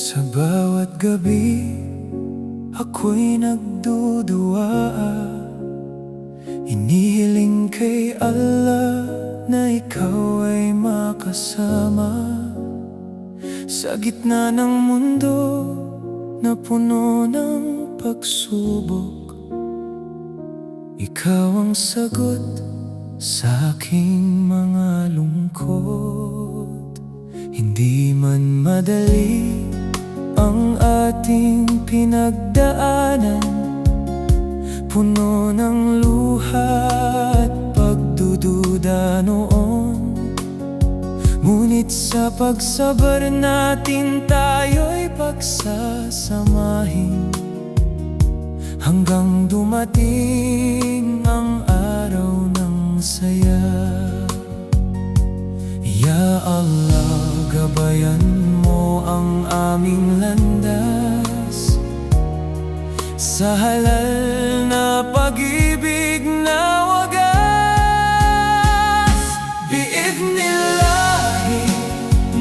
Sa bawat gabi, ako'y nagduduwa. Inihiling kay Allah na ikaw ay makasama sa gitna ng mundo na puno ng pagsubok. Ikaw ang sagot sa aking mga lungkot. Hindi man madali ang ating pinagdaanan, puno ng luha at pagdududa noon. Ngunit sa pagsabar natin tayo'y pagsasamahin, hanggang dumating ang araw ng saya. Ya Allah, gabayan mo ang aming landas sa halal na pag-ibig na wagas. Biidhnillahi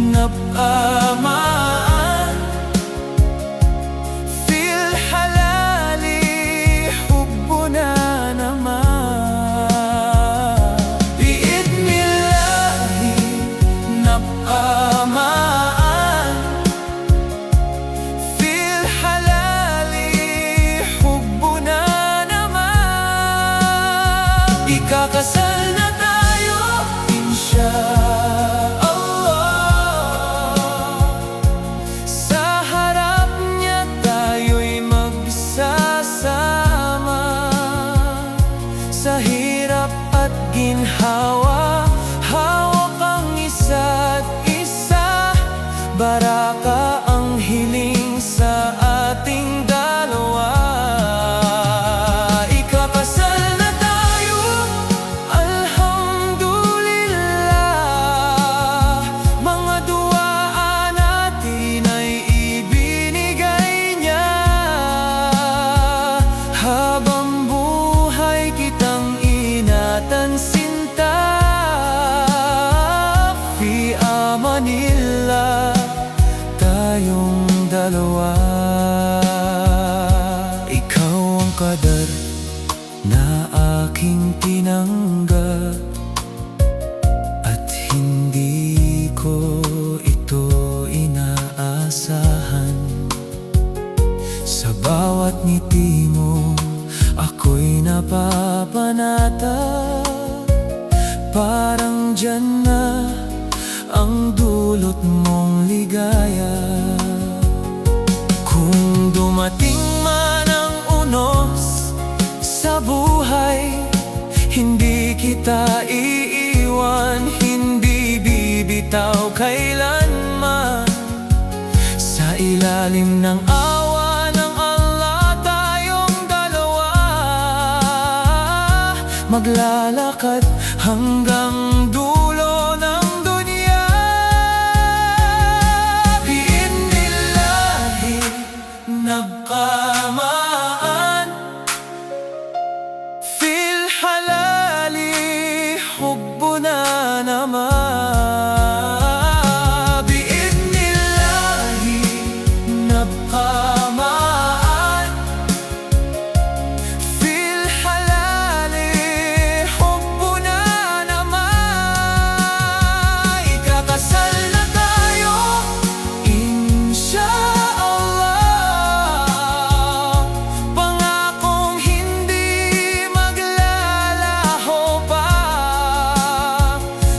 nab'amaan fil halali hubbuna naman. Biidhnillahi nab'amaan fil halali hubbuna naman. Ikakasal na tayo, insyaAllah. Sa harap niya tayo'y magsasama. Sa hirap at ginhawa, hawak ang isa't isa. Baraka ang hiling sa ating dalawa. Ikakasal na tayo, alhamdulillah. Mga duwaan natin ay ibinigay niya. Habang buhay kitang ingatan, sinta. Fi amanillah, tayong dalawa. Ikaw ang kadar na aking tinanggap, at hindi ko ito inaasahan. Sa bawat ngiti mo, ako'y napapanata. Parang diyan na ang dulot mong ligaya. Kung dumating man ang unos sa buhay, hindi kita iiwan, hindi bibitaw kailanman. Sa ilalim ng awa ng Allah, tayong dalawa maglalakad hanggang dulo ng dunya. Biidhnillahi nab'amaan fil halali hubbuna naman. Biidhnillahi nab'amaan fil halali hubbuna naman. Ikakasal na tayo, insyaAllah. Pangakong hindi maglalaho pa.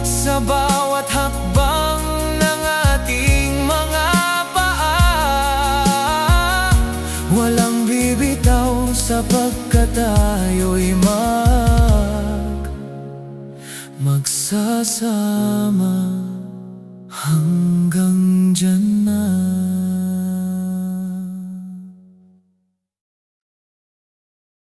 Sa bawat hakbang ng ating mga paa, walang bibitaw sapagkat tayo'y magsasama hanggang